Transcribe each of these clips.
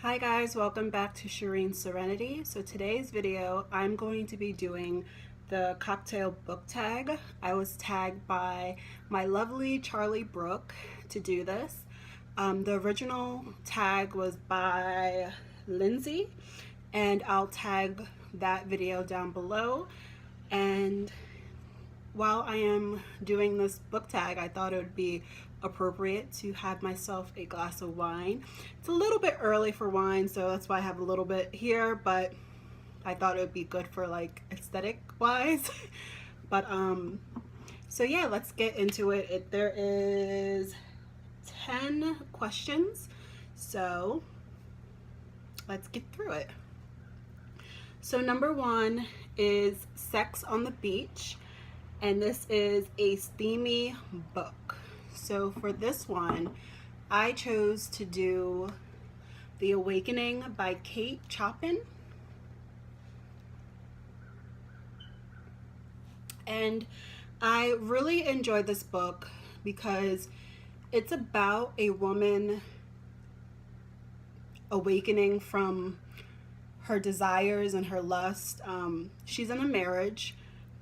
Hi guys, welcome back to Shireen's Serenity. So today's video, I'm going to be doing the cocktail book tag. I was tagged by my lovely Charlie Brooke to do this. The original tag was by Lindsay, and I'll tag that video down below. And while I am doing this book tag, I thought it would be appropriate to have myself a glass of wine. It's a little bit early for wine, so that's why I have a little bit here, but I thought it would be good for like aesthetic wise. But so yeah, let's get into it. There is 10 questions, so let's get through it. So number one is Sex on the Beach, and this is a steamy book. So for this one, I chose to do The Awakening by Kate Chopin. And I really enjoyed this book because it's about a woman awakening from her desires and her lust. She's in a marriage,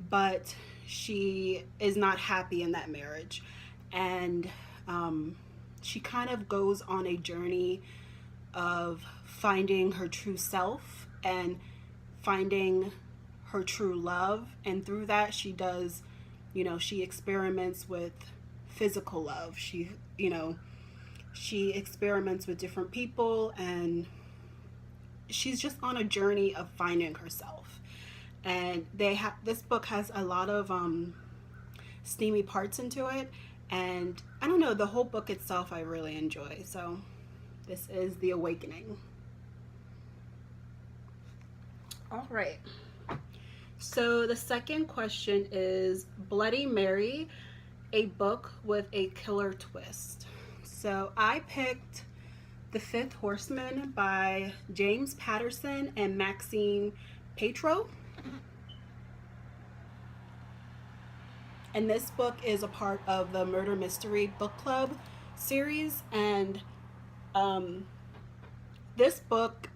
but she is not happy in that marriage. And she kind of goes on a journey of finding her true self and finding her true love, and through that she does, she experiments with physical love. She experiments with different people, and she's just on a journey of finding herself. And this book has a lot of steamy parts into it. And I don't know, the whole book itself I really enjoy. So this is The Awakening. All right. So the second question is Bloody Mary, a book with a killer twist. So I picked The Fifth Horseman by James Patterson and Maxine Petro. And this book is a part of the Murder Mystery Book Club series. And this book,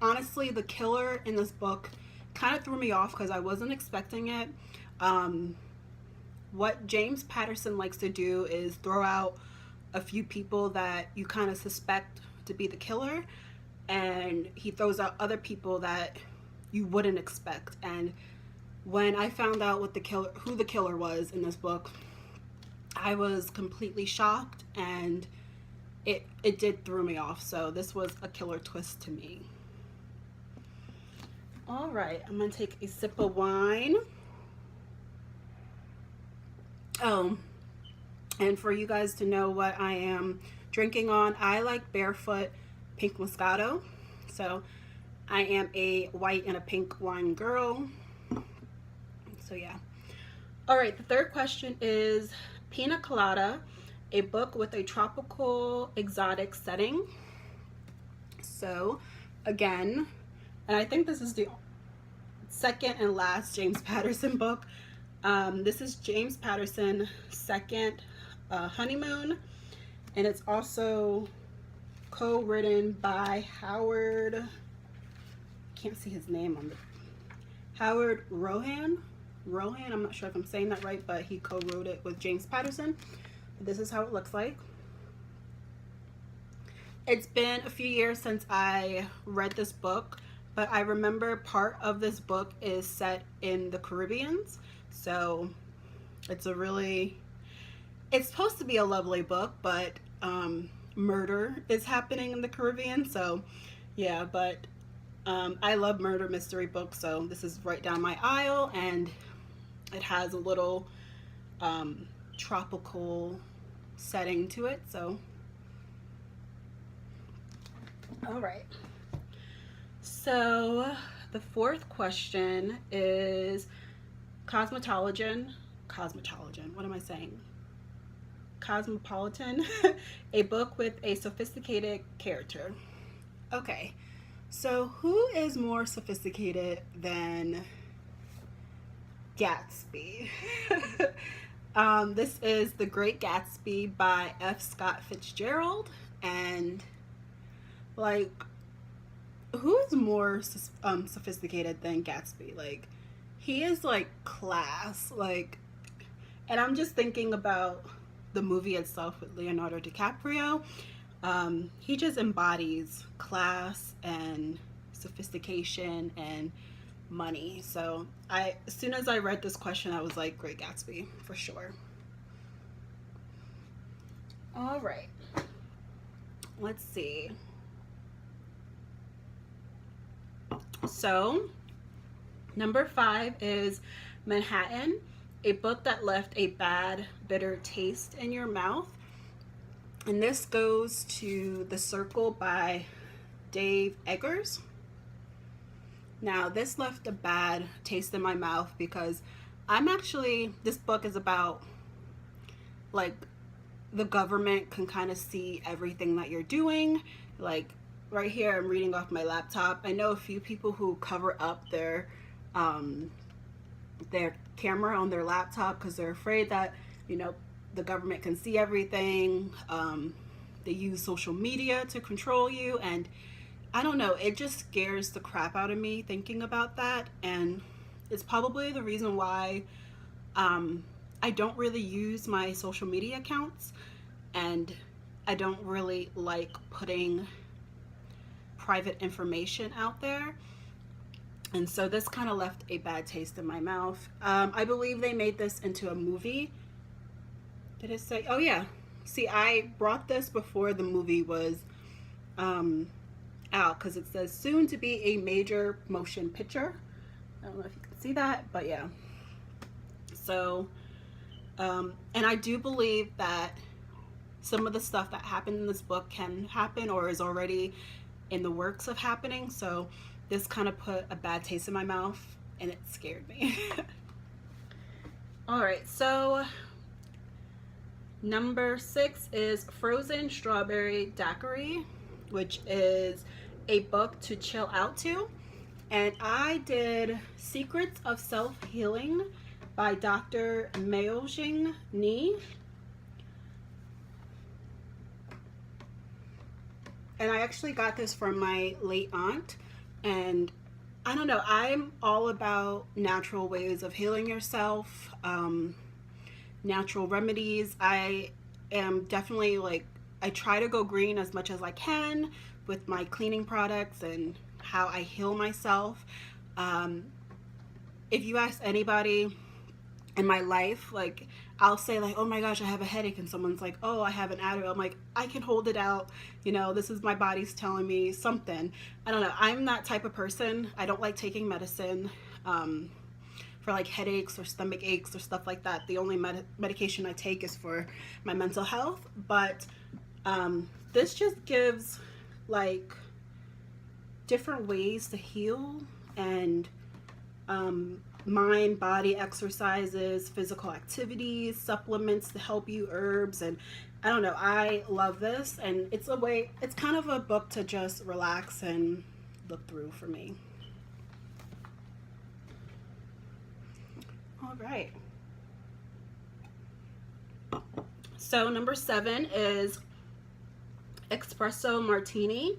honestly, the killer in this book kind of threw me off because I wasn't expecting it. What James Patterson likes to do is throw out a few people that you kind of suspect to be the killer, and he throws out other people that you wouldn't expect. And when I found out who the killer was in this book, I was completely shocked, and it did throw me off. So this was a killer twist to me. All right, I'm gonna take a sip of wine. Oh, and for you guys to know what I am drinking on, I like Barefoot Pink Moscato. So I am a white and a pink wine girl. So yeah. All right, the third question is Pina Colada, a book with a tropical exotic setting. So again, and I think this is the second and last James Patterson book. This is James Patterson's second honeymoon, and it's also co-written by Howard, can't see his name on the, Howard Rohan, I'm not sure if I'm saying that right, but he co-wrote it with James Patterson. This is how it looks like. It's been a few years since I read this book, but I remember part of this book is set in the Caribbean. So it's supposed to be a lovely book, but murder is happening in the Caribbean. So yeah, but I love murder mystery books, so this is right down my aisle, and it has a little tropical setting to it. So all right, so the fourth question is Cosmopolitan, what am I saying? Cosmopolitan, a book with a sophisticated character. Okay, so who is more sophisticated than Gatsby? This is The Great Gatsby by F. Scott Fitzgerald, and like who is more sophisticated than Gatsby? Like, he is like class. Like, and I'm just thinking about the movie itself with Leonardo DiCaprio. He just embodies class and sophistication and money. So as soon as I read this question, I was like, Great Gatsby for sure. All right, let's see. So number 5 is Manhattan, a book that left a bad, bitter taste in your mouth. And this goes to The Circle by Dave Eggers. Now, this left a bad taste in my mouth because this book is about, like, the government can kind of see everything that you're doing. Like, right here, I'm reading off my laptop. I know a few people who cover up their camera on their laptop because they're afraid that, the government can see everything. They use social media to control you, and I don't know, it just scares the crap out of me thinking about that. And it's probably the reason why I don't really use my social media accounts, and I don't really like putting private information out there. And so this kind of left a bad taste in my mouth. I believe they made this into a movie. Did it say? Oh yeah. See, I brought this before the movie was out, because it says soon to be a major motion picture. I don't know if you can see that, but yeah. So, and I do believe that some of the stuff that happened in this book can happen or is already in the works of happening. So this kind of put a bad taste in my mouth, and it scared me. All right, so number 6 is Frozen Strawberry Daiquiri, which is a book to chill out to. And I did Secrets of Self-Healing by Dr. Maojing Ni. And I actually got this from my late aunt. And I don't know, I'm all about natural ways of healing yourself, natural remedies. I am definitely I try to go green as much as I can with my cleaning products and how I heal myself. If you ask anybody in my life, I'll say oh my gosh, I have a headache, and someone's like, oh, I have an Advil. I'm like, I can hold it out. This is my body's telling me something. I don't know. I'm that type of person. I don't like taking medicine for headaches or stomach aches or stuff like that. The only medication I take is for my mental health. But this just gives different ways to heal, and mind, body exercises, physical activities, supplements to help you, herbs, and I don't know, I love this. And it's kind of a book to just relax and look through for me. All right, so number 7 is Espresso Martini,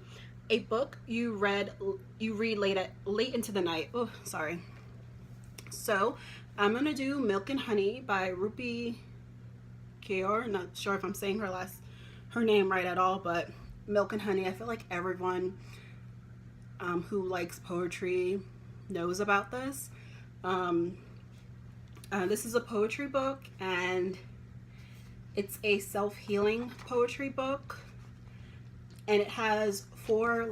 a book you read late into the night. Oh, sorry. So I'm gonna do Milk and Honey by Rupi Kaur. Not sure if I'm saying her name right at all, but Milk and Honey. I feel like everyone who likes poetry knows about this. This is a poetry book, and it's a self-healing poetry book, and it has 4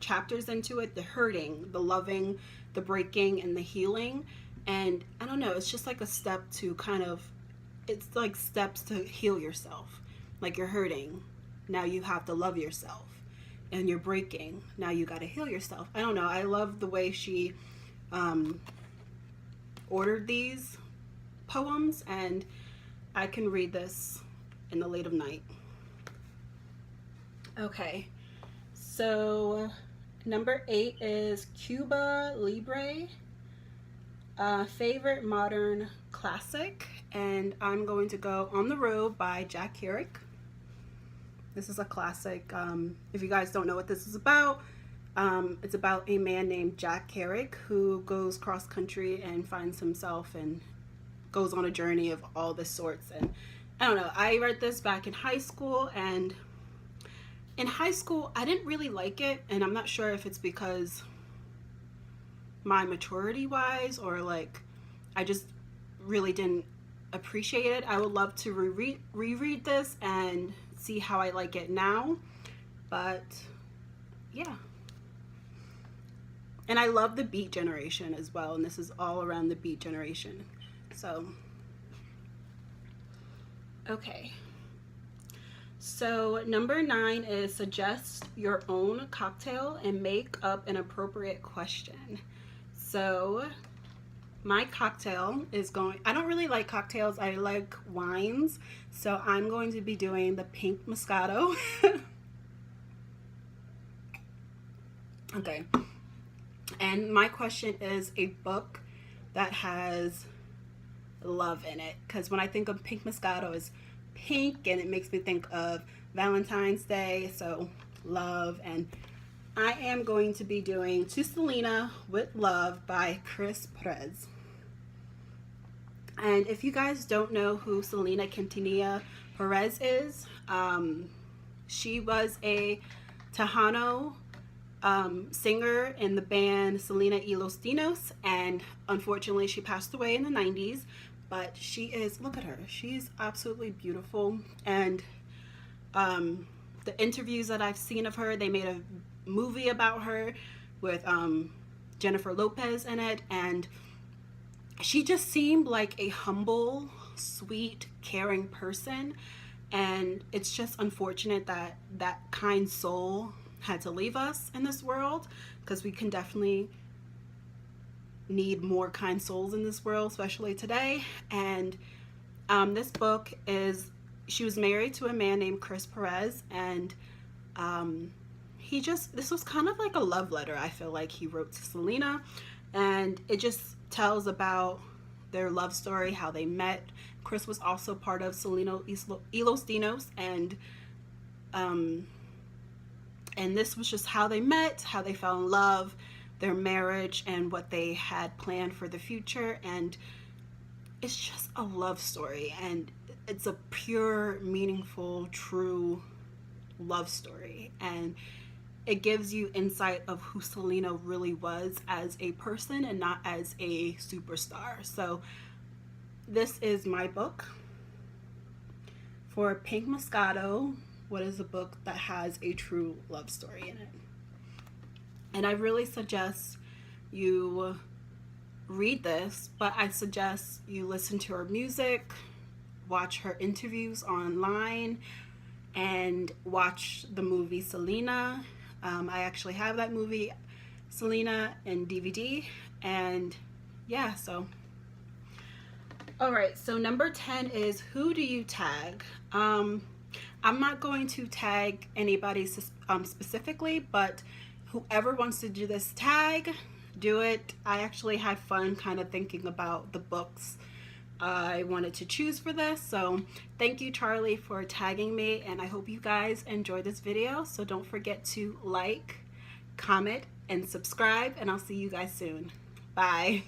chapters into it: the hurting, the loving, the breaking, and the healing. And I don't know, it's just a step to it's steps to heal yourself. You're hurting, now you have to love yourself, and you're breaking, now you got to heal yourself. I don't know, I love the way she ordered these poems, and I can read this in the late of night. Okay, so number 8 is Cuba Libre, favorite modern classic, and I'm going to go On the Road by Jack Kerouac. This is a classic. If you guys don't know what this is about, It's about a man named Jack Carrick who goes cross country and finds himself and goes on a journey of all the sorts. And I don't know, I read this back in high school, and in high school I didn't really like it, and I'm not sure if it's because my maturity wise or like I just really didn't appreciate it. I would love to reread this and see how I like it now, but yeah. And I love the Beat Generation as well, and this is all around the Beat Generation. So, okay. So number 9 is suggest your own cocktail and make up an appropriate question. So my cocktail is going, I don't really like cocktails, I like wines. So I'm going to be doing the pink Moscato. Okay. And my question is a book that has love in it, because when I think of pink Moscato, it's pink and it makes me think of Valentine's Day, so love. And I am going to be doing To Selena with Love by Chris Perez. And if you guys don't know who Selena Quintanilla Perez is, she was a Tejano singer in the band Selena y Los Dinos, and unfortunately she passed away in the 90s, but she is, look at her, she's absolutely beautiful. And the interviews that I've seen of her, they made a movie about her with Jennifer Lopez in it, and she just seemed like a humble, sweet, caring person. And it's just unfortunate that that kind soul had to leave us in this world, because we can definitely need more kind souls in this world, especially today. And this book is, she was married to a man named Chris Perez, and this was kind of like a love letter, I feel like he wrote to Selena, and it just tells about their love story, how they met. Chris was also part of Selena y Los Dinos, and this was just how they met, how they fell in love, their marriage, and what they had planned for the future. And it's just a love story, and it's a pure, meaningful, true love story. And it gives you insight of who Selena really was as a person and not as a superstar. So this is my book for Pink Moscato. What is a book that has a true love story in it? And I really suggest you read this, but I suggest you listen to her music, watch her interviews online, and watch the movie Selena. I actually have that movie Selena in DVD, and yeah, so alright, so number 10 is who do you tag? I'm not going to tag anybody specifically, but whoever wants to do this tag, do it. I actually had fun kind of thinking about the books I wanted to choose for this. So thank you, Charlie, for tagging me, and I hope you guys enjoyed this video. So don't forget to like, comment, and subscribe, and I'll see you guys soon. Bye.